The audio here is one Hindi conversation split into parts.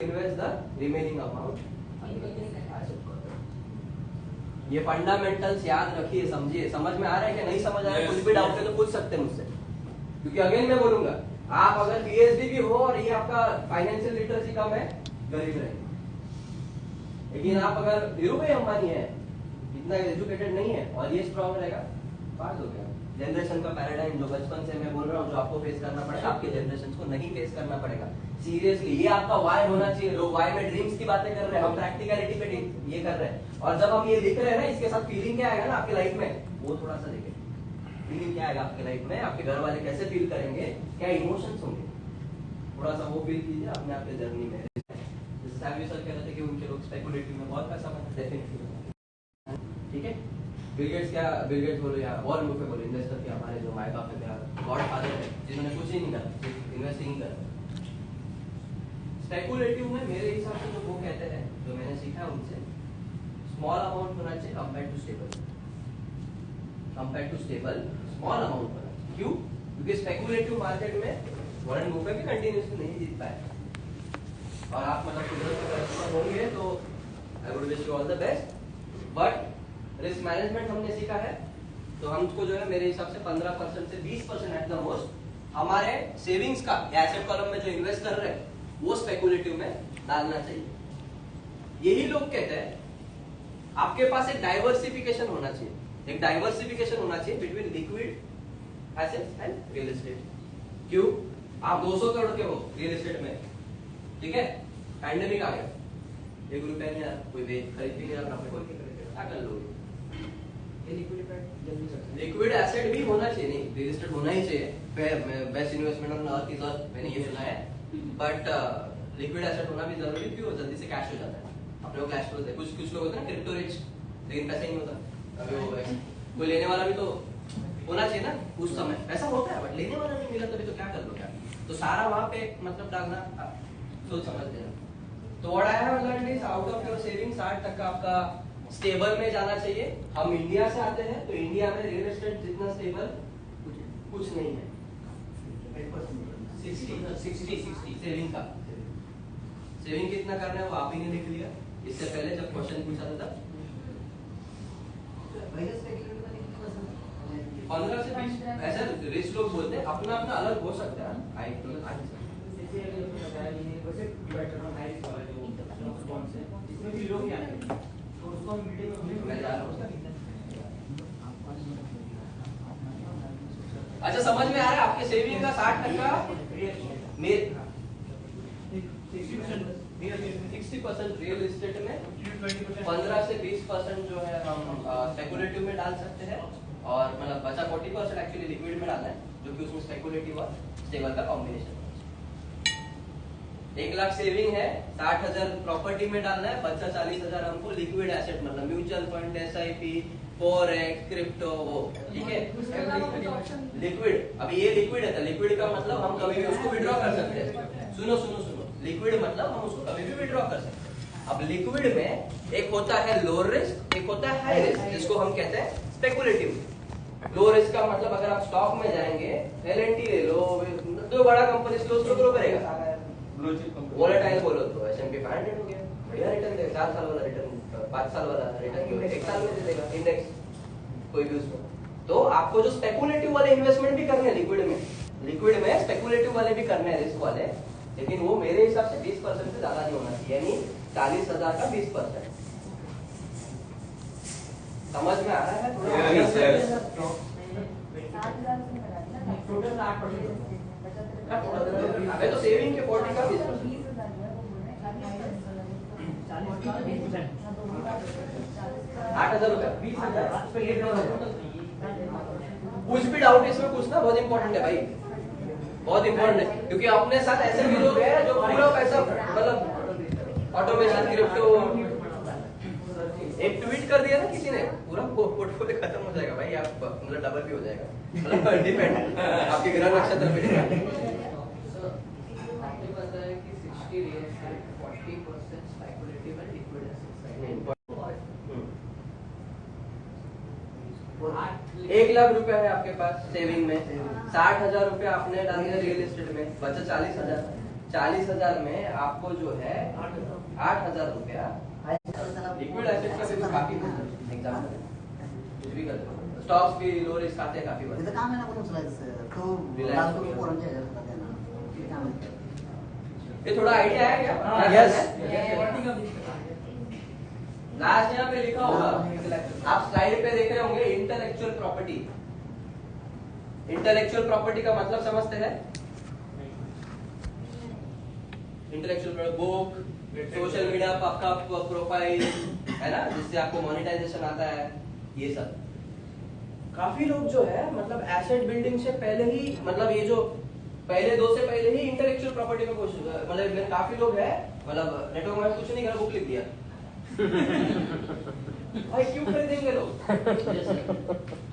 Invest the remaining amount. ये फंडामेंटल्स याद रखिए, समझिए। समझ में आ रहा है कि नहीं समझ आ रहा है? कुछ भी डाउट है तो पूछ सकते हैं मुझसे, क्योंकि अगेन मैं बोलूंगा, आप अगर पीएचडी भी हो और ये आपका फाइनेंशियल लिटरेसी कम है, गरीब रहेंगे। लेकिन आप अगर धीरू भाई अंबानी है, इतना एजुकेटेड नहीं है और ये स्ट्रॉन्ग रहेगा, पास हो गया। जनरेशन का पैराडाइम जो बचपन से मैं बोल रहा हूँ, जो आपको फेस करना पड़ेगा, आपके जनरेशन को नहीं फेस करना पड़ेगा। सीरियसली, ये आपका वाई होना चाहिए। लोग वाई में ड्रीम्स की बातें कर रहे हैं, हम प्रैक्टिकलिटी पे ये कर रहे हैं। और जब हम ये लिख रहे हैं ना, इसके साथ फीलिंग क्या आएगा ना आपकी लाइफ में, वो थोड़ा सा देखें। फीलिंग क्या आएगा आपकी लाइफ में, आपके घर वाले कैसे फील करेंगे, क्या इमोशंस होंगे, थोड़ा सा वो फील कीजिए अपने आप के जर्नी में। जैसे साहब सर कह रहे थे कि उनके लोग स्पेकुलेटिव में बहुत पैसा बनाते हैं, डेफिनेटली, ठीक है। बिल गेट्स बोलो या वॉरेन बफेट बोलो, इन्वेस्टर के हमारे जो माय बाप है, गॉड फादर है, जिन्होंने कुछ ही नहीं करा, सिर्फ इन्वेस्टिंग करा। स्पेकुलेटिव में मेरे हिसाब से जो वो कहते हैं, जो मैंने सीखा उनसे, स्मॉल अमाउंट होना चाहिए compare to stable, small amount होना चाहिए। क्यों? क्योंकि स्पेकुलेटिव मार्केट में वॉरेन बफेट भी कंटिन्यूअसली नहीं जीत पाए, और आप मतलब कुदरत के कस्टमर होंगे तो I would wish you all the best. But risk management हमने सीखा है, तो हमको जो है मेरे हिसाब से 15% से 20% एट द मोस्ट हमारे सेविंग्स का या एसेट कॉलम में जो इन्वेस्ट कर रहे हैं वो स्पेकुलेटिव में डालना चाहिए। यही लोग कहते हैं आपके पास एक डाइवर्सिफिकेशन होना चाहिए, एक डाइवर्सिफिकेशन होना चाहिए between liquid assets and real estate. क्यों? आप 200 करोड़ के हो रियल एस्टेट में, ठीक है, पैंडेमिक आ गया, 1 रुपया नहीं आ, कोई खरीद भी नहीं रहा, क्या कर लोगे? लिक्विड एसेट भी होना चाहिए, नहीं रियल एस्टेट होना ही चाहिए, best investment on earth is earth, मैंने ये सुना है। बट लिक्विड एसेट होना भी जरूरी, क्यों? जल्दी से कैश हो जाता है, अपने को कैश फ्लो है। कुछ लोग होते हैं ना क्रिप्टो रिच, लेकिन पैसा ही नहीं होता। अभी वो कोई लेने वाला भी तो होना चाहिए ना उस समय, ऐसा होता है, बट लेने वाला नहीं मिला तभी तो क्या कर लो क्या? तो सारा वहां पे मतलब डालना, सोच समझ लेना। तो what I have learned is out of your saving 60% आपका स्टेबल में जाना चाहिए। हम इंडिया से आते हैं, तो इंडिया में रियल एस्टेट जितना स्टेबल कुछ नहीं है। 60 सेविंग का, सेविंग कितना करना है वो आप ही ने लिख लिया इससे पहले जब क्वेश्चन पूछा था तब। 15 से 20 ऐसा रिस्क लोग बोलते हैं, अपना अपना अलग हो सकता है। अच्छा, समझ में आ रहा है? आपके सेविंग का 60% 60% रियल एस्टेट में, 15 से 20% जो है हम स्पेकुलेटिव में डाल सकते हैं, और मतलब बचा 40% एक्चुअली लिक्विड में डालना है, जो कि उसमें स्पेकुलेटिव और स्टेबल का कॉम्बिनेशन है। 1 लाख सेविंग है, 60,000 प्रॉपर्टी में डालना है, बचा 40,000 हमको लिक्विड एसेट, मतलब mutual fund, SIP, forex, crypto, वो ठीक है लिक्विड। अभी ये लिक्विड है, तो लिक्विड का मतलब हम कभी भी उसको विड्रॉ कर सकते हैं। सुनो, लिक्विड मतलब हम उसको कभी भी विड्रॉ कर सकते हैं। अब लिक्विड में एक होता है लो रिस्क, एक होता है हाई रिस्क, जिसको हम कहते हैं स्पेकुलेटिव। लो रिस्क का मतलब अगर आप स्टॉक में जाएंगे, एलएनटी ले लो, तो बड़ा कंपनी स्लो ग्रो करेगा, वोलेटाइल बोलो तो S&P 500 हो गया, बढ़िया रिटर्न देगा, 4 साल वाला रिटर्न, 5 साल वाला रिटर्न 1 साल में दे देगा इंडेक्स कोई भी उसमें। तो आपको जो स्पेकुलेटिव वाले इन्वेस्टमेंट भी करने हैं लिक्विड में स्पेकुलेटिव वाले भी करने हैं, रिस्क वाले, लेकिन वो मेरे हिसाब से 20% से ज्यादा नहीं होना चाहिए, यानी 40,000 का 20%। समझ में आ रहा है? अबे तो सेविंग के 40 का 20%, कुछ भी डाउट इसमें पूछना बहुत इंपॉर्टेंट है भाई, बहुत इंपॉर्टेंट है, क्योंकि अपने साथ ऐसे भी लोग हैं जो पूरा पैसा मतलब ऑटोमेशन, क्रिप्टो, एक ट्वीट कर दिया ना किसी ने, पूरा पोर्टफोलियो खत्म हो जाएगा भाई, आप मतलब डबल भी हो जाएगा, मतलब डिपेंड आपके ग्रह नक्षत्र पे depend. Real estate 40% speculative and liquid assets. 1 lakh रुपया है आपके पास सेविंग में, 60,000 रुपया आपने डाल दिया रियल एस्टेट में, बचा 40,000। 40,000 में आपको जो है 8,000 रुपया लिक्विड एसेट का भी काफी एग्जाम्पल कुछ भी कर स्टॉक्स भी लो रिस्क आते हैं काफी तिथं काम आहे ना करून उचलायचं तो लास्ट पोरांच्या ह्याच्यात होता त्यांना ते काम आहे ये थोड़ा आइडिया है क्या? यस लास्ट यहाँ पे लिखा होगा आप स्लाइड पे देख रहे होंगे इंटेलेक्चुअल प्रॉपर्टी। इंटेलेक्चुअल प्रॉपर्टी का मतलब समझते हैं? इंटेलेक्चुअल बुक, सोशल मीडिया पर आपका प्रोफाइल है ना, जिससे आपको मोनेटाइजेशन आता है, ये सब। काफी लोग जो है मतलब एसेट बिल्डिंग से पहले ही मतलब ये जो पहले 2 से पहले ही इंटेलेक्चुअल प्रॉपर्टी में कोशिश मतलब काफी लोग है मतलब नेटवर्क में कुछ नहीं करा बुक लिख दिया भाई क्यों खरीदेंगे लोग?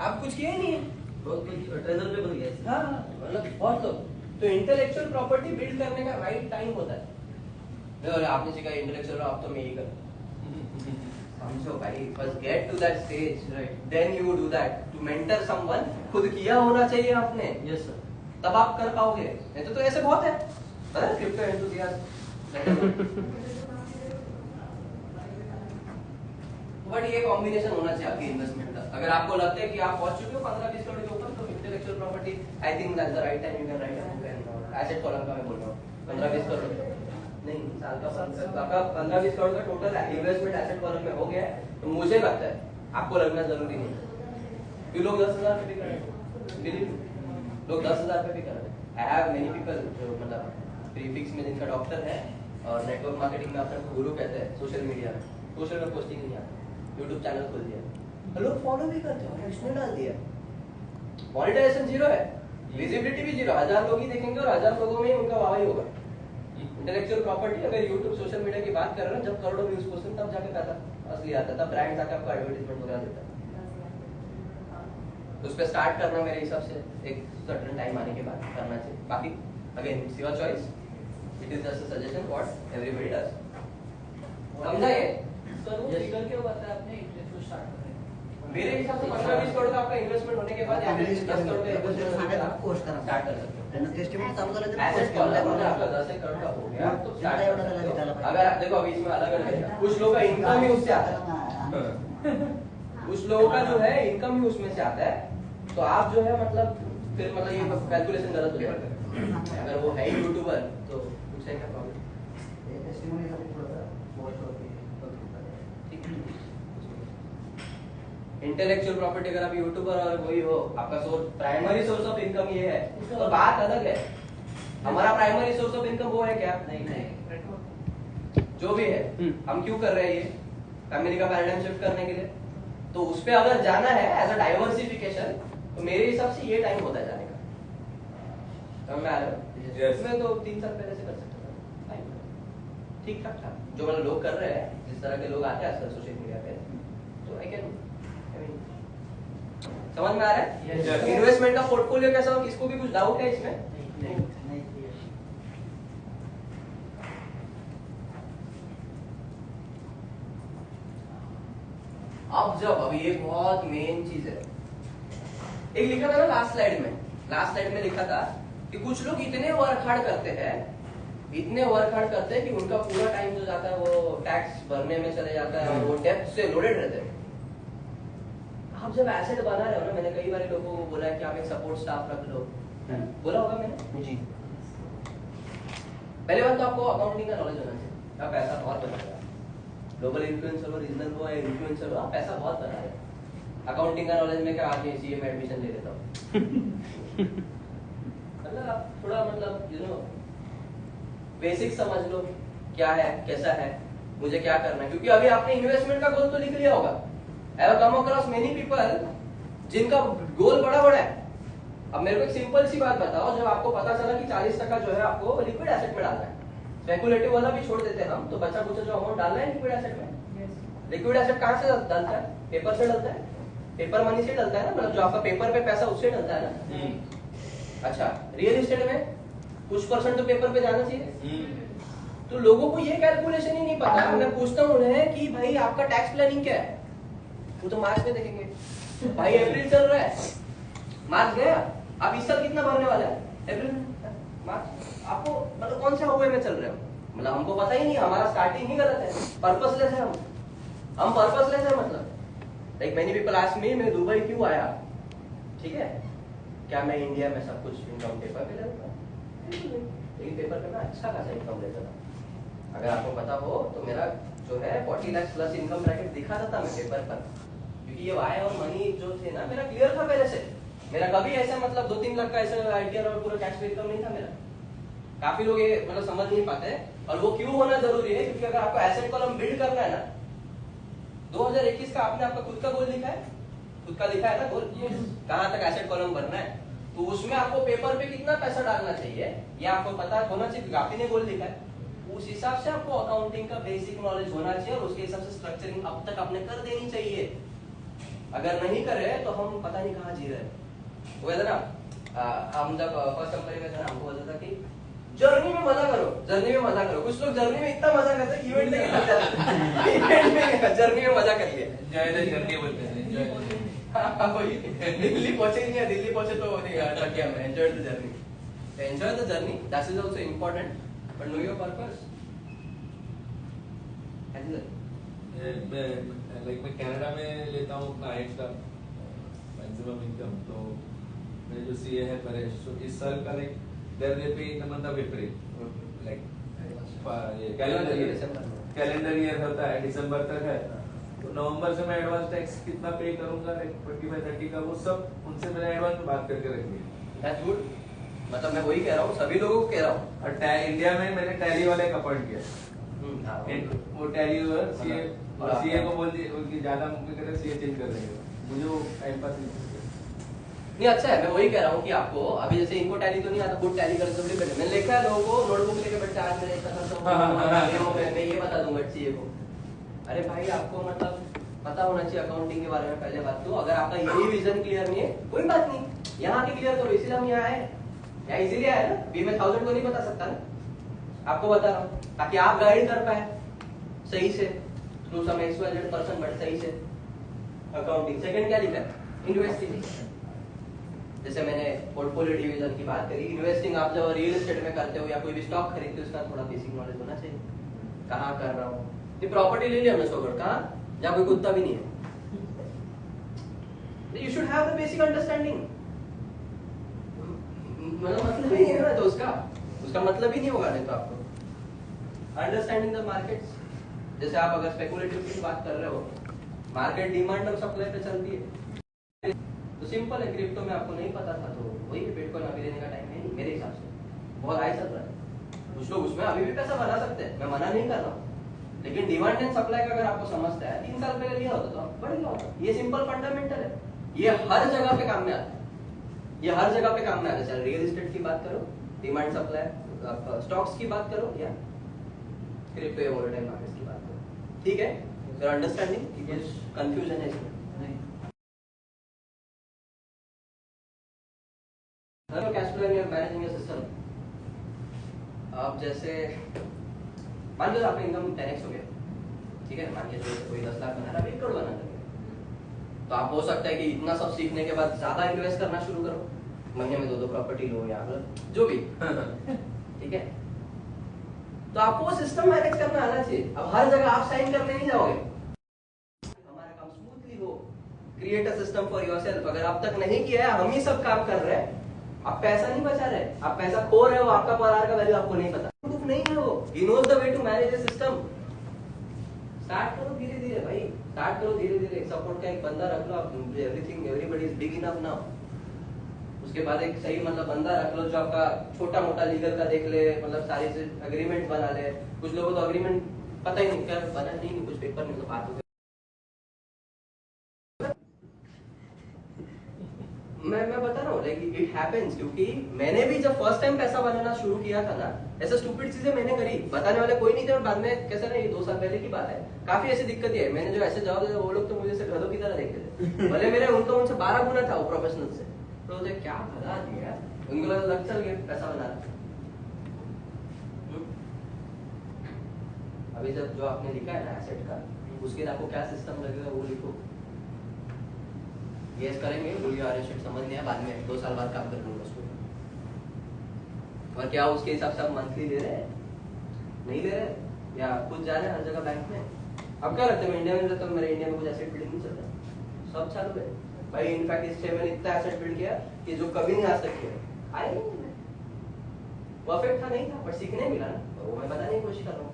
आप कुछ किए नहीं है, ट्रेजर पे बन गया हाँ मतलब बहुत लोग। तो इंटेलेक्चुअल प्रॉपर्टी बिल्ड करने का राइट टाइम होता है। और आपने सीखा इंटेलेक्चुअल आप तो मैं ही कर समझो भाई, first get to that stage then you do that to mentor someone. खुद किया होना चाहिए आपने, यस सर, तब आप कर पाओगे, नहीं तो ऐसे बहुत है क्रिप्टो एंथुसियास्ट। बट ये कॉम्बिनेशन होना चाहिए आपकी इन्वेस्टमेंट का। अगर आपको लगता है कि आप पहुंच चुके हो 15-20 करोड़ के ऊपर, तो intellectual property I think that's the right time you can write asset column का मैं बोल रहा हूँ 15-20 करोड़ नहीं साल का आपका 15-20 करोड़ का टोटल इन्वेस्टमेंट एसेट कॉलम में हो गया है, तो मुझे लगता है आपको लगना जरूरी नहीं। क्यों लोग 10,000 पे भी कर रहे हैं, बिलीव लोग 10,000 पे भी कर रहे हैं। आई हैव मेनी पीपल जो मतलब प्रीफिक्स में जिनका डॉक्टर है और नेटवर्क मार्केटिंग में अपने गुरु कहते हैं, सोशल मीडिया में सोशल में पोस्टिंग नहीं आता, यूट्यूब चैनल खोल दिया, लोग फॉलो भी करते हैं, उसने डाल दिया, मॉनेटाइजेशन जीरो है, विजिबिलिटी भी जीरो, 1000 लोग ही देखेंगे और 1000 लोगों में उनका वाह होगा। इंटेलेक्चुअल प्रॉपर्टी अगर यूट्यूब सोशल मीडिया की बात कर रहे हैं, जब करोड़ों व्यूज पोस्ट तब जाके पैसा असली आता है, तब ब्रांड जाके आपको एडवर्टाइजमेंट वगैरह देता है। तो उस पे स्टार्ट करना मेरे हिसाब से एक सर्टेन टाइम आने के बाद करना चाहिए। बाकी again it's your choice, it is just a suggestion what everybody does. समझा ये? सर वो फिगर क्यों बताया आपने इंटरेस्ट स्टार्ट करें? मेरे हिसाब से 15-20 करोड़ का आपका इन्वेस्टमेंट होने के बाद या फिर 10 करोड़ का इन्वेस्टमेंट होने के बाद पोस्ट करा स्टार्ट कर सकते हो। त्यांना टेस्टिमोनी चालू झालं तर एसेट कॉलम में आपका 10 करोड़ का हो गया तो स्टार्ट कर सकते हो। अगर आप देखो अभी इसमें अलग अलग है, कुछ लोगों का इनकम ही उससे आता है, कुछ लोगों का जो है इनकम ही उसमें से आता है, तो आप जो है मतलब फिर मतलब ये कैलकुलेशन गलत हो जाएगा। अगर वो है ही यूट्यूबर तो कुछ है क्या प्रॉब्लम? टेस्टिमोनी थोड़ा पोस्ट होती है। इंटेलेक्चुअल प्रॉपर्टी अगर आप यूट्यूबर और वही हो, आपका source primary source of income ये है, तो बात अलग है। हमारा प्राइमरी सोर्स ऑफ इनकम वो है क्या? नहीं जो भी है, हम क्यों कर रहे हैं ये? फैमिली का पैराडाइम शिफ्ट करने के लिए। तो उस पे अगर जाना है एज अ डाइवर्सिफिकेशन, तो मेरे हिसाब से ये टाइम होता है जाने का। समझ में आ रहा है? इसमें तो 3 साल पहले से कर सकते हैं, ठीक ठाक था। जो मतलब लोग कर रहे हैं, जिस तरह के लोग आते हैं आजकल सोशल मीडिया पे, तो आई कैन समझ में आ रहा है? इन्वेस्टमेंट का पोर्टफोलियो कैसा हो, किसको भी कुछ डाउट है इसमें? नहीं अब जब अभी एक बहुत मेन चीज है, एक लिखा था ना लास्ट स्लाइड में लिखा था कि कुछ लोग इतने वर्क हार्ड करते हैं, इतने वर्क हार्ड करते हैं कि उनका पूरा टाइम जो जाता है वो टैक्स भरने में चले जाता है और वो डेब्ट से लोडेड रहते हैं। आप जब एसेट बना रहे हो ना, मैंने कई बार लोगों को बोला है कि आप एक सपोर्ट स्टाफ रख लो, बोला होगा मैंने जी। पहले बात तो आपको अकाउंटिंग का नॉलेज होना चाहिए। आप पैसा बहुत बना रहे हो, ग्लोबल इन्फ्लुएंसर हो, रीजनल हो, इन्फ्लुएंसर हो, आप पैसा बहुत बना रहे हो। अकाउंटिंग का नॉलेज में क्या आज सीए में एडमिशन ले लेता हूँ मतलब आप थोड़ा मतलब यू नो बेसिक समझ लो क्या है, कैसा है, मुझे क्या करना है। क्योंकि अभी आपने इन्वेस्टमेंट का गोल तो लिख लिया होगा। I have come across many people जिनका गोल बड़ा बड़ा है। अब मेरे को एक सिंपल सी बात बताओ, जब आपको पता चला कि 40% जो है आपको लिक्विड एसेट में डालना है, स्पेकुलेटिव वाला भी छोड़ देते हैं हम, तो बचा कुछ जो अमाउंट डालना है लिक्विड एसेट में। लिक्विड एसेट कहाँ से डालता है? पेपर से डालता है, पेपर मनी से डालता है ना, मतलब जो आपका पेपर पे पैसा उससे डालता है ना। अच्छा, रियल एस्टेट में कुछ परसेंट तो पेपर पे जाना चाहिए। तो लोगों को ये कैलकुलेशन ही नहीं पता। मैं पूछता हूँ उन्हें कि भाई आपका टैक्स प्लानिंग क्या है, वो तो मार्च में देखेंगे। भाई अप्रैल चल रहा है, मार्च गया, आप इस साल कितना भरने वाला है? अप्रैल मार्च आपको मतलब कौन सा हुए में चल रहे हो, मतलब हमको पता ही नहीं, हमारा स्टार्टिंग ही गलत है, पर्पसलेस है हम पर्पसलेस है। मतलब like many people ask me मैं दुबई क्यों आया, ठीक है, क्या मैं इंडिया में सब कुछ इनकम पेपर पे लेता हूँ, लेकिन पेपर पे मैं अच्छा खासा इनकम लेता था। अगर आपको पता हो तो मेरा जो है 40 लाख प्लस इनकम ब्रैकेट दिखा था मैं पेपर पर, क्योंकि ये आय और मनी जो थे ना मेरा क्लियर था पहले से। मेरा कभी ऐसा मतलब 2-3 लाख का ऐसा आईटीआर और पूरा कैश इनकम नहीं था मेरा। काफी लोग ये मतलब समझ नहीं पाते, और वो क्यों होना जरूरी है, क्योंकि अगर आपको एसेट कॉलम बिल्ड करना है ना, 2021 का आपने आपका खुद का गोल लिखा है, खुद का लिखा है ना गोल, कहाँ तक एसेट कॉलम बनना है, तो उसमें आपको पेपर पे कितना पैसा डालना चाहिए ये आपको पता होना चाहिए। काफी ने गोल लिखा है, उस हिसाब से आपको अकाउंटिंग का बेसिक नॉलेज होना चाहिए, और उसके हिसाब से स्ट्रक्चरिंग अब तक आपने कर देनी चाहिए। अगर नहीं करे तो हम पता नहीं कहाँ जी रहे हैं। वो है ना, हम जब फर्स्ट कंपनी में थे ना, हमको बोलता था कि जर्नी में मजा करो, जर्नी में मजा करो। कुछ लोग जर्नी में इतना मजा करते हैं इवेंट में थक जाते हैं, इवेंट में जर्नी में मजा कर लिए, एंजॉय द जर्नी बोलते हैं, दिल्ली पहुंचे ही नहीं, दिल्ली पहुंचे तो थक गया मैं, enjoy the journey. Enjoy the journey, that is also important, but know your purpose. मैं कनाडा में लेता हूँ क्लाइंट का मैक्सिमम इनकम, तो मेरे जो सीए है परेश, तो इस साल का लाइक दे पे in the month of April, like calendar year होता है दिसंबर तक है, तो नवंबर से मैं एडवांस टैक्स कितना पे करूंगा, लाइक 25-30 का, वो सब उनसे मैंने एडवांस में बात करके रखी है। दैट्स गुड, मतलब मैं वही कह रहा हूँ, सभी लोगों को कह रहा हूँ। और इंडिया में मैंने टैली वाले का अपॉइंट किया, वो टैली सीए को बोल दिया कि ज्यादा मुझे करे सीए चेंज कर देंगे, मुझे वो टाइम पास नहीं अच्छा है, मैं वही कह रहा हूँ कि आपको अभी जैसे इनको टैली तो नहीं आता, गुड टैली कर सकते हैं। मैंने देखा है लोगों को नोटबुक लेके बैठे, आज मैंने इतना खर्चा हो मैं ये बता दूंगा सीए को। अरे भाई आपको मतलब पता होना चाहिए अकाउंटिंग के बारे में पहले बात। तो अगर आपका यही विजन क्लियर नहीं है, कोई बात नहीं, यहाँ के क्लियर करो, इसीलिए हम यहाँ आए, यहाँ इजीली आए ना। बी में 1000 को नहीं बता सकता ना, आपको बता रहा हूँ ताकि आप गाइड कर पाए सही से थ्रू सम XYZ बट सही से अकाउंटिंग। सेकंड क्या लिखा है, इन्वेस्टिंग। जैसे मैंने पोर्टफोलियो डिवीजन की बात करी, इन्वेस्टिंग आप जब रियल एस्टेट में करते हो या कोई भी स्टॉक खरीदते हो, उसका थोड़ा बेसिक नॉलेज होना चाहिए, कहाँ कर रहा हूँ। ये प्रॉपर्टी ले लिया हमने 100 करोड़, कहाँ जहाँ कोई कुत्ता भी नहीं है, you should have the basic understanding. मतलब ही नहीं है ना, तो उसका मतलब ही नहीं होगा। नहीं तो आपको अंडरस्टैंडिंग द मार्केट्स, जैसे आप अगर स्पेकुलेटिव की बात कर रहे हो, मार्केट डिमांड और सप्लाई पे चलती है, तो सिंपल है। क्रिप्टो में आपको नहीं पता था, तो वही बिटकॉइन अभी लेने का टाइम है नहीं मेरे हिसाब से, बहुत हाई चल रहा है। कुछ लोग उसमें अभी भी पैसा बना सकते हैं, मैं मना नहीं कर रहा हूँ, लेकिन डिमांड एंड सप्लाई का अगर आपको समझता है, 3 साल पहले लिया होता तो बढ़ गया होता। ये सिंपल फंडामेंटल है, ये हर जगह पे काम में आता है, ये हर जगह पे काम में आता है। चाहे रियल एस्टेट की बात करो, डिमांड सप्लाई, स्टॉक्स की बात करो, या क्रिप्टो या वोलेटाइल मार्केट्स की बात करो, ठीक है। फिर अंडरस्टैंडिंग, कंफ्यूजन है इसमें cash flow and managing system. अब जैसे मान लो आपका इनकम 10x हो गया, ठीक है, मान लीजिए कोई 10 लाख बना रहा है, 1 करोड़ बना रहा, तो आप हो सकता है कि इतना सब सीखने के बाद ज्यादा इन्वेस्ट करना शुरू करो, महीने में 2-2 प्रॉपर्टी लो या जो भी ठीक है। तो आपको वो सिस्टम मैनेज करना आना चाहिए। अब हर जगह आप साइन करने नहीं जाओगे, हमारा काम स्मूथली हो, create a system for yourself. अगर अब तक नहीं किया है, हम ही सब काम कर रहे हैं, आप पैसा नहीं बचा रहे, आप पैसा खो रहे हो, आपका पर का वैल्यू आपको नहीं पता, प्रूफ नहीं है वो। He knows the way to manage the system. Start करो धीरे धीरे भाई, स्टार्ट करो धीरे धीरे। सपोर्ट का एक बंदा रख लो, everything everybody is big enough now. उसके बाद एक सही मतलब बंदा रख लो जो आपका छोटा मोटा लीगल का देख ले, मतलब सारी से एग्रीमेंट बना ले। कुछ लोगों को तो एग्रीमेंट पता ही नहीं, क्या बना नहीं, कुछ पेपर नहीं, तो बात हो गई। मैं बता रहा हूँ, लाइक इट हैपेंस, क्योंकि मैंने भी जब फर्स्ट टाइम पैसा बनाना शुरू किया था ना, ऐसा स्टूपिड चीजें मैंने करी, बताने वाले कोई नहीं थे, और बाद में कैसा ना, ये 2 साल पहले की बात है, काफी ऐसी दिक्कत है। मैंने जो ऐसे जवाब दिया, वो लोग तो मुझे से गधों की तरह देखते थे, भले मेरे उनका उनसे 12 गुना था वो प्रोफेशनल से, तो मुझे क्या भगा दिया, उनको लग चल गया पैसा बनाना। अभी जब जो आपने लिखा है ना एसेट का, उसके लिए आपको क्या सिस्टम लगेगा वो लिखो। यस करेंगे, बोलिए अरे शिट समझ नहीं आया, बाद में 2 साल बाद काम कर लूंगा उसको। और क्या उसके हिसाब से आप मंथली ले रहे हैं? नहीं ले रहे, या खुद जा रहे हैं हर जगह बैंक में? अब क्या लगता है, मैं इंडिया में रहता हूँ, मेरे इंडिया में कुछ एसेट बिल्डिंग नहीं चल रहा, सब चालू है भाई। इनफैक्ट इस टाइम मैंने इतना एसेट बिल्ड किया कि जो कभी नहीं आ सकते आए नहीं। परफेक्ट था नहीं था, बट सीखने मिला ना, तो वो मैं बताने की कोशिश कर रहा हूँ।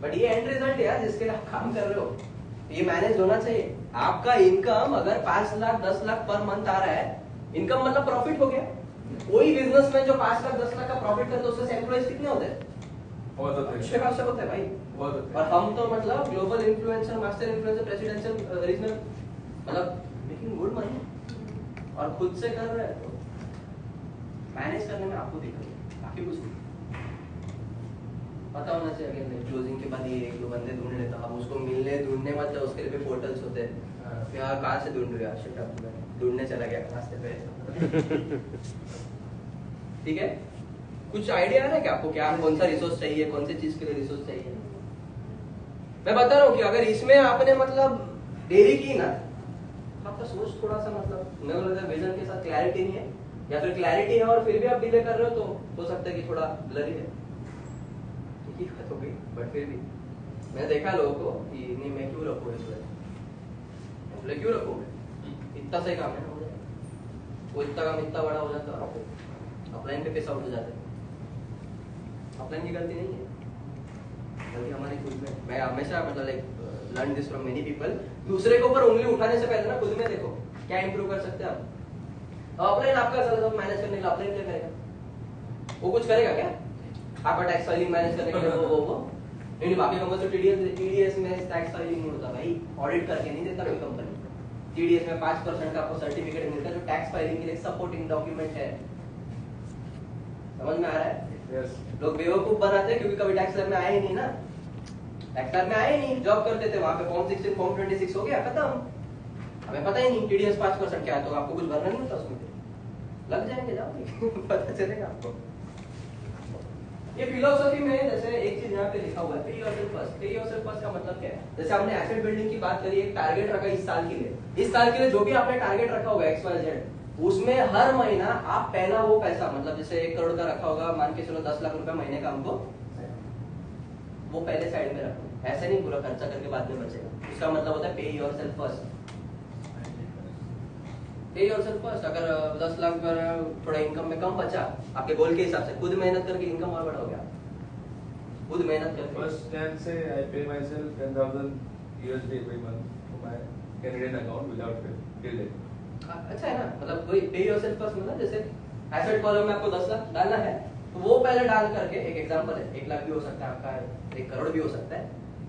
बट ये एंड रिजल्ट है जिसके लिए आप काम कर रहे हो, ये मैनेज होना चाहिए। आपका इनकम अगर 5 लाख 10 लाख पर मंथ आ रहा है, इनकम मतलब प्रॉफिट हो गया। कोई बिजनेस में जो 5 लाख 10 लाख का प्रॉफिट करते हैं उससे एम्प्लॉइज कितने होते हैं? बहुत होते हैं, अच्छे खासे होते हैं भाई। बहुत होते और हैं। हम तो मतलब global influencer, master influencer, presidential, regional, मतलब मेकिंग गुड मनी और खुद से कर रहे हैं। तो मैनेज करने में आपको दिक्कत है, बाकी कुछ नहीं। पता होना चाहिए। अगर क्लोजिंग के बाद ये 1-2 बंदे ढूंढ लेता, अब उसको मिलने ढूंढने मतलब उसके लिए भी पोर्टल्स होते हैं। यार कहाँ से ढूंढ रहे हो? शिट, अब मैं ढूंढने चला गया रास्ते पे। ठीक है, कुछ आइडिया आ रहा है क्या आपको, क्या कौन सा रिसोर्स चाहिए, कौन सी चीज के लिए रिसोर्स चाहिए? मैं बता रहा हूँ कि अगर इसमें आपने मतलब देरी की ना, आपका सोच थोड़ा सा मतलब मेरे को लगता है विजन के साथ क्लैरिटी नहीं है, या फिर क्लैरिटी है और फिर भी आप डिले कर रहे हो, तो हो सकता है कि थोड़ा ब्लरी है। ठीक ही बात हो गई, बट फिर भी मैंने देखा लोगों को कि नहीं मैं क्यों रखूँ इसमें, क्यों रखूँ, इतना सही काम है ना मुझे, वो इतना काम इतना बड़ा हो जाता है, अपलाइन पे पैसा उठ जाता है। अपलाइन की गलती नहीं है, गलती हमारी खुद में। मैं हमेशा मतलब like learn this from many people, दूसरे के ऊपर उंगली उठाने से पहले ना खुद में देखो क्या इंप्रूव कर सकते हैं आप। अपलाइन आपका सारा सब मैनेज करने के लिए अपलाइन क्या करेगा? वो कुछ करेगा क्या आपका टैक्स फाइलिंग मैनेज करने के लिए? वो नहीं, बाकी कंपनी तो टीडीएस में टैक्स फाइलिंग नहीं होता भाई, ऑडिट करके नहीं देता कोई कंपनी। टीडीएस में 5% का आपको सर्टिफिकेट मिलता है जो टैक्स फाइलिंग के लिए सपोर्टिंग डॉक्यूमेंट है। समझ में आ रहा है? Yes. लोग बेवकूफ बनाते हैं क्योंकि कभी टैक्स लैब में आए ही नहीं ना, टैक्स लैब में आए ही नहीं, जॉब करते थे वहां पे, फॉर्म 16 फॉर्म 26 हो गया खत्म, हमें पता ही नहीं टीडीएस 5% क्या है, तो आपको कुछ भरना नहीं होता उसमें, लग जाएंगे जाओ पता चलेगा आपको। ये फिलोसफी में जैसे एक चीज यहाँ पे लिखा हुआ है, पे योरसेल्फ फर्स्ट। पे योरसेल्फ फर्स्ट का मतलब क्या है? जैसे हमने एसेट बिल्डिंग की बात करी, एक टारगेट रखा इस साल के लिए, इस साल के लिए जो भी आपने टारगेट रखा होगा XYZ, उसमें हर महीना आप पहला वो पैसा, मतलब जैसे 1 करोड़ का रखा होगा, मान के चलो 10 लाख रुपए महीने का हमको, वो पहले साइड में रखो। ऐसे नहीं पूरा खर्चा करके बाद में बचेगा, उसका मतलब होता है पे योरसेल्फ फर्स्ट। पे योरसेल्फ फर्स्ट। अगर 10 लाख पर थोड़ा इनकम में कम बचा आपके गोल के हिसाब से, खुद मेहनत करके इनकम और बढ़ाओगे आप, खुद मेहनत करके। First can say I pay myself $10,000 every month to my Canadian account without delay. अच्छा है ना, मतलब वही पे योरसेल्फ फर्स्ट। मतलब जैसे एसेट कॉलम में आपको 10 लाख डालना है, तो वो पहले डाल करके, एक एग्जांपल है, 1 लाख भी हो सकता है आपका, 1 करोड़ भी हो सकता है,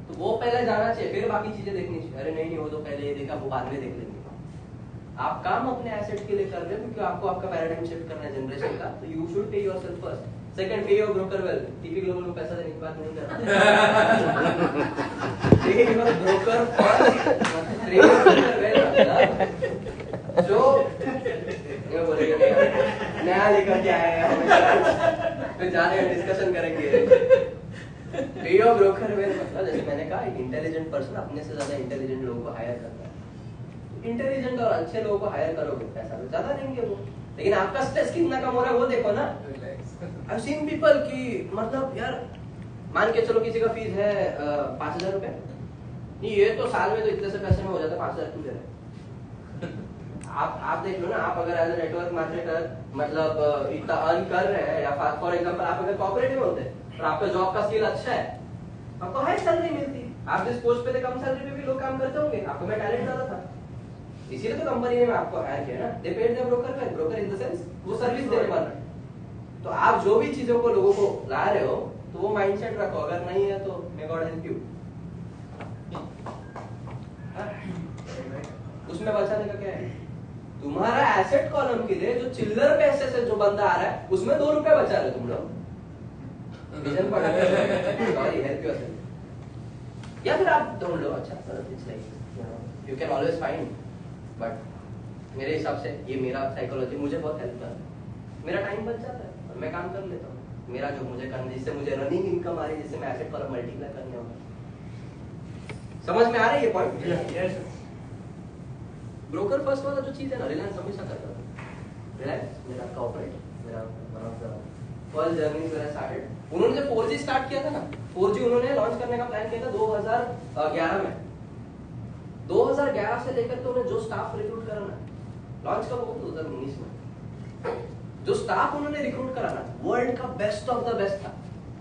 तो वो पहले जाना चाहिए, फिर बाकी चीजें देखनी चाहिए। अरे नहीं वो तो पहले ये देखा, वो बाद में देख लेंगे। आप काम अपने एसेट के लिए कर रहे हो क्योंकि आपको आपका पैराडाइम शिफ्ट करना है जनरेशन का, तो you should pay yourself first. Second, pay your broker well. TP Global को पैसा देने की बात नहीं कर रहा, pay your broker first, pay your broker well मतलब जो ये बोलेगा नया लेकर के आए हैं फिर जाने डिस्कशन करेंगे। पे योर ब्रोकर वेल मतलब जैसे मैंने कहा, एक इंटेलिजेंट पर्सन अपने से ज्यादा इंटेलिजेंट लोगों को हायर करता है। इंटेलिजेंट और अच्छे लोगों को हायर करोगे, पैसा तो ज्यादा देंगे वो, लेकिन आपका स्ट्रेस कितना कम हो रहा है वो देखो ना। I've seen people कि मतलब यार मान के चलो किसी का फीस है 5,000 रुपए, नहीं ये तो साल में तो इतने से पैसे में हो जाता है, 5,000 क्यों दे रहे? आप देख लो ना, आप अगर एज ए नेटवर्क मार्केटर मतलब इतना अर्न कर रहे हैं, या फॉर एग्जांपल आप अगर कॉर्पोरेट में होते और आपका जॉब का स्किल अच्छा है, आपको हाई सैलरी मिलती। आप जिस पोस्ट पे थे कम सैलरी पे भी लोग काम करते होंगे, आपको में टैलेंट ज्यादा था, इसीलिए तो कंपनी ने आपको हायर किया ना। दे paid the broker well, broker in the sense वो सर्विस देने वाला है। तो आप जो भी चीजों को लोगों को ला रहे हो, तो वो माइंडसेट रखो, अगर नहीं है तो मे गॉड हेल्प यू। उसमें बचाने का क्या है? तुम्हारा एसेट कॉलम के लिए जो चिल्लर पैसे से जो बंदा आ रहा है, उसमें 2 रुपए बचा रहे तुम लोग। विजन पढ़ा सॉरी हेल्प योरसेल्फ, या फिर आप ढूंढ लो। अच्छा it's like you can always find, but मेरे हिसाब से ये मेरा साइकोलॉजी मुझे बहुत हेल्प करता है। मेरा टाइम बच जाता है और मैं काम कर लेता हूँ मेरा जो मुझे करना, जिससे मुझे रनिंग इनकम आ रही है, जिससे मैं एसेट कॉलम मल्टीप्लाई करने होगा। समझ में आ रहा है ये पॉइंट? ब्रोकर फर्स्ट वाला जो चीज है ना, रिलायंस हमेशा करता था। रिलायंस मेरा कॉर्पोरेट, मेरा फर्स्ट जर्नी स्टार्टेड। उन्होंने जब 4G स्टार्ट किया था ना, 4G उन्होंने लॉन्च करने का प्लान किया था 2011 में। 2011 से लेकर के उन्होंने जो स्टाफ रिक्रूट करा ना, लॉन्च कब हुआ? 2019 में। जो स्टाफ उन्होंने रिक्रूट करा ना, वर्ल्ड का बेस्ट ऑफ द बेस्ट था,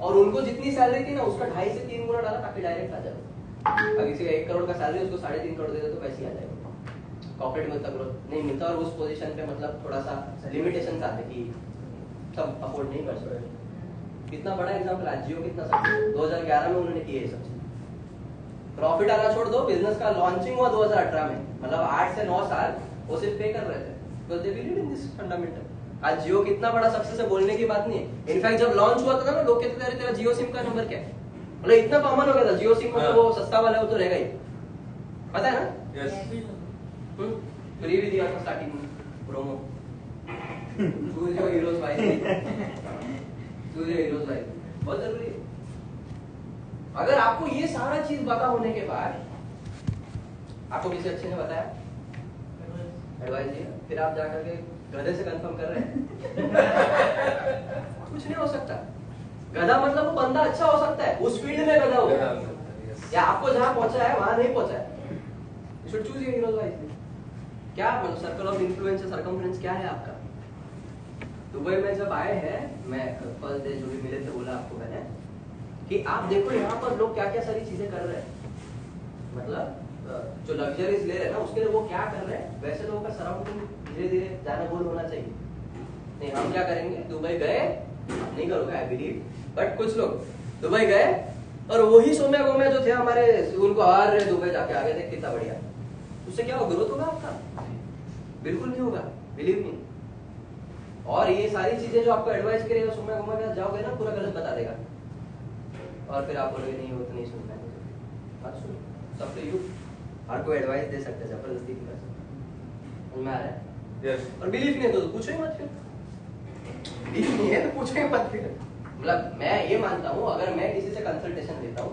और उनको जितनी सैलरी थी ना उसका 2.5 से 3 गुना डाला ताकि डायरेक्ट आ जाए। अगर किसी का 1 करोड़ का सैलरी उसको 3.5 करोड़ दे दे तो पैसे आ जाएगा। कॉर्पोरेट में उतना ग्रोथ नहीं मिलता, और उस पोजीशन पे मतलब थोड़ा सा लिमिटेशन आते कि सब अफोर्ड नहीं कर सकते। कितना बड़ा एग्जांपल आज जियो कितना सक्सेस 2011 में उन्होंने किया ये सब चीज। प्रॉफिट आना छोड़ दो, बिजनेस का लॉन्चिंग हुआ 2018 में, मतलब 8 से 9 साल वो सिर्फ पे कर रहे थे, because they believe in this fundamental. आज जियो कितना बड़ा सक्सेस है बोलने की बात नहीं है। इनफैक्ट जब लॉन्च हुआ था ना, लोग कहते थे अरे तेरा जियो सिम का नंबर क्या है, मतलब इतना कॉमन हो गया था जियो सिम, मतलब वो सस्ता वाला वो तो रहेगा ही, पता है ना? यस। फ्री भी दिया था स्टार्टिंग में promo, choose your heroes wisely, choose your heroes wisely, बहुत जरूरी है। अगर आपको ये सारा चीज पता होने के बाद आपको किसी अच्छे ने बताया, एडवाइस दिया, फिर आप जाकर के गधे से कंफर्म कर रहे हैं कुछ नहीं हो सकता। गधा मतलब वो बंदा अच्छा हो सकता है, उस फील्ड में गधा हो, या आपको जहां पहुंचा है वहां नहीं पहुंचा है। You should choose your heroes wisely. क्या मतलब सर्कल ऑफ इन्फ्लुएंस, सर्कमफ्रेंस क्या है आपका? दुबई में जब आए हैं, मैं फर्स्ट डे जो भी मिले थे बोला आपको मैंने कि आप देखो यहाँ पर लोग क्या क्या सारी चीजें कर रहे हैं, मतलब जो लग्जरीज ले रहे हैं ना उसके लिए वो क्या कर रहे हैं, वैसे लोगों का सराउंडिंग धीरे धीरे जाना गोल होना चाहिए। नहीं हम क्या करेंगे, दुबई गए, आप नहीं करोगे आई बिलीव, बट कुछ लोग दुबई गए और वही सोम्या गोम्या जो थे हमारे, उनको हार रहे दुबई जाके आगे थे, कितना बढ़िया, उससे क्या होगा, ग्रोथ होगा आपका? बिल्कुल नहीं होगा, बिलीव मी। और ये सारी चीजें जो आपको एडवाइस करेगा सोम्या गोम्या के जाओगे ना, पूरा गलत बता देगा, और फिर आप बोलोगे नहीं वो तो नहीं सुनना है मुझे। मत सुनो, सब तो यू हर कोई एडवाइस दे सकते हैं, जबरदस्ती नहीं कर सकते, समझ में आ रहा है? यस। और बिलीव नहीं है तो पूछो ही मत, फिर बिलीव नहीं है तो पूछो ही मत फिर। मतलब मैं ये मानता हूँ अगर मैं किसी से कंसल्टेशन लेता हूँ,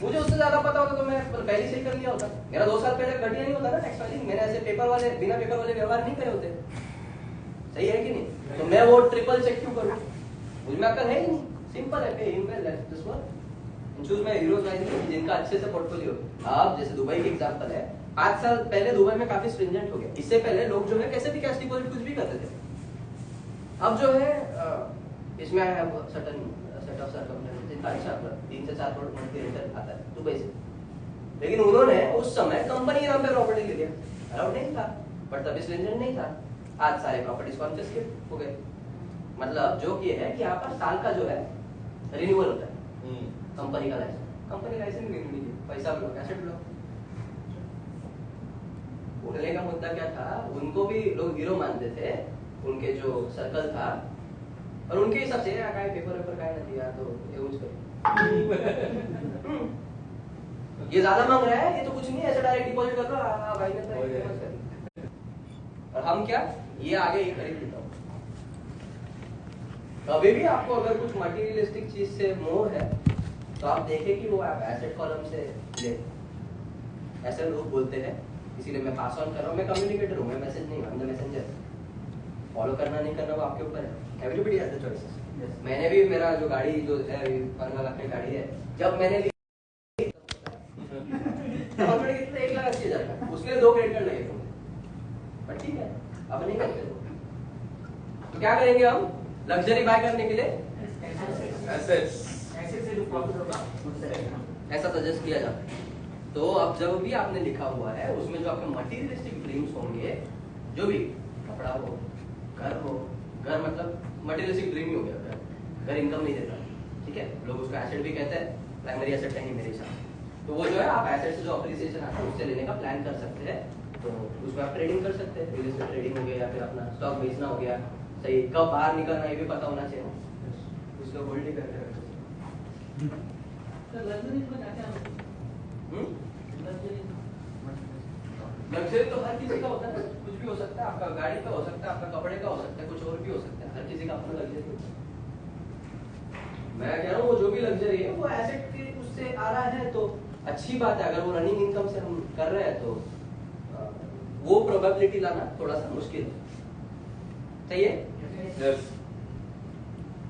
मुझे उससे ज्यादा पता होता तो मैं पहले से ही कर लिया होता। मेरा 2 साल पहले घटिया नहीं होता ना टैक्स फाइलिंग, मैंने ऐसे पेपर वाले बिना पेपर वाले व्यवहार नहीं करे होते, सही है कि नहीं? तो मैं वो ट्रिपल चेक क्यों करूँ? मुझ में अक्ल है ही नहीं, सिंपल है, pay him pay let's this work. Choose my heroes wisely, जिनका अच्छे से पोर्टफोलियो। अब जैसे दुबई की एग्जांपल है, 5 साल पहले दुबई में काफी स्ट्रिंजेंट हो गया, इससे पहले लोग जो है कैसे भी कैश डिपॉजिट कुछ भी करते थे। अब जो है इसमें I have certain set of circumstances, जिनका अच्छा 3 से 4 करोड़ मंथली रेंटल आता है दुबई से, लेकिन उन्होंने उस समय कंपनी के नाम पे प्रॉपर्टी ले लिया, अलाउड नहीं था, बट तभी स्ट्रिंजेंट नहीं था। आज सारे प्रॉपर्टीज कॉन्फिस्केट हो गए। मतलब जो कि है कि यहाँ पर साल का जो है रिन्यूअल होता है, कंपनी का लाइसेंस, कंपनी लाइसेंस भी रिन्यू नहीं किया, पैसा ब्लॉक, एसेट ब्लॉक। बोलने का मुद्दा क्या था, उनको भी लोग हीरो मानते थे, उनके जो सर्कल था, और उनके हिसाब से काय पेपर वेपर काय नहीं दिया तो यूज कर ये ज्यादा मांग रहा है, ये तो कुछ नहीं है, ऐसे डायरेक्ट डिपॉजिट कर लो, भाई ने तो। और हम क्या, ये आगे ये खरीद लेता हूँ। कभी भी आपको अगर कुछ मटेरियलिस्टिक चीज से मोह है तो आप देखें कि वो आप एसेट कॉलम से ले, ऐसे लोग बोलते हैं, इसीलिए मैं पास ऑन कर रहा हूँ, मैं कम्युनिकेटर हूँ, मैं मैसेज नहीं हूँ, मैसेंजर। फॉलो करना नहीं करना वो आपके ऊपर है, एवरीबॉडी हैज द चॉइसेस। मैंने भी मेरा जो गाड़ी जो है 15 लाख की गाड़ी है, जब मैंने ली कितने 1 लाख 80,000 का, उसके लिए 2 क्रेडिट कार्ड लगे थे मुझे, पर ठीक है अब नहीं करते। तो क्या करेंगे हम, लग्जरी बाय करने के लिए एसेट्स, ऐसा सजेस्ट किया जाता है। तो अब जब भी आपने लिखा हुआ है उसमें जो आपके मटेरियलिस्टिक ड्रीम्स होंगे, जो भी कपड़ा हो, घर मतलब मटेरियलिस्टिक ड्रीम ही हो गया, घर इनकम नहीं देता, ठीक है, लोग उसको एसेट भी कहते हैं, प्राइमरी एसेट है नहीं मेरे हिसाब से। तो वो जो है आप एसेट से जो अप्रिसिएशन आता है उससे लेने का प्लान कर सकते हैं, तो उसमें आप ट्रेडिंग कर सकते हैं, रियल एस्टेट ट्रेडिंग हो गया, या फिर अपना स्टॉक बेचना हो गया, सही कब बाहर निकलना ये भी पता होना चाहिए, उसको होल्ड ही करके रखते हैं। लग्जरी तो हर किसी का होता है ना, कुछ भी हो सकता है, आपका गाड़ी का हो सकता है, आपका कपड़े का हो सकता है, कुछ और भी हो सकता है, हर किसी का अपना लग्जरी होता है। मैं कह रहा हूँ वो जो भी लग्जरी है वो एसेट के उससे आ रहा है तो अच्छी बात है, अगर वो रनिंग इनकम से हम कर रहे हैं तो वो प्रोबेबिलिटी लाना थोड़ा सा मुश्किल है, सही है? यस।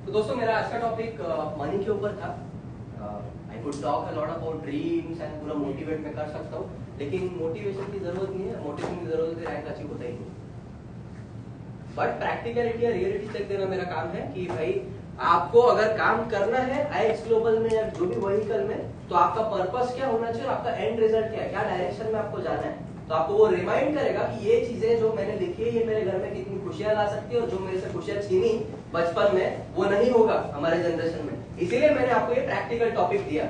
तो दोस्तों मेरा आज का टॉपिक मनी के ऊपर था। I could talk a lot about dreams and पूरा मोटिवेट मैं कर सकता हूँ, लेकिन मोटिवेशन की जरूरत नहीं है, मोटिवेशन की जरूरत है रैंक अचीव होता ही नहीं। बट प्रैक्टिकलिटी या रियलिटी चेक देना मेरा काम है कि भाई आपको अगर काम करना है आईएक्स ग्लोबल में या जो भी व्हीकल में, तो आपका पर्पस क्या होना चाहिए, आपका एंड रिजल्ट क्या है, क्या डायरेक्शन में आपको जाना है। तो आपको वो रिमाइंड करेगा कि ये चीजें जो मैंने लिखी है ये मेरे घर में कितनी खुशियां ला सकती है, और जो मेरे से खुशियां छीनी बचपन में वो नहीं होगा हमारे जनरेशन में। इसीलिए मैंने आपको ये प्रैक्टिकल टॉपिक दिया,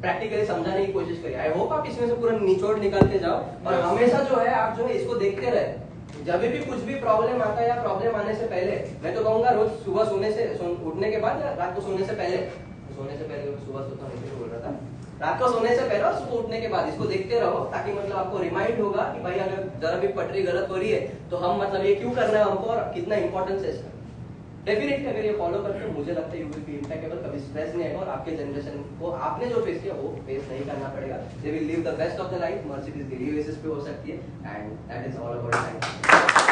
प्रैक्टिकली समझाने की कोशिश करी। आई होप आप इसमें से पूरा निचोड़ निकाल के जाओ, और हमेशा जो है आप जो है इसको देखते रहे। जब भी कुछ भी प्रॉब्लम आता है या प्रॉब्लम आने से पहले, मैं तो कहूंगा रोज सुबह उठने के बाद या रात को सोने से पहले, सुबह सोता नहीं बोल रहा था, रात को सोने से पहले और सुबह उठने के बाद इसको देखते रहो, ताकि मतलब आपको रिमाइंड होगा कि भाई अगर जरा भी पटरी गलत हो रही है तो हम मतलब ये क्यों करना है हमको, और कितना इंपॉर्टेंस है इसका। डेफिनेटली अगर ये फॉलो करते हो मुझे लगता है यू विल बी इम्पैक्टेबल, कभी स्ट्रेस नहीं आएगा, और आपके जनरेशन को आपने जो फेस किया वो फेस नहीं करना पड़ेगा। They will live the best of the life. Mercedes daily basis पे हो सकती है, and that is all about time.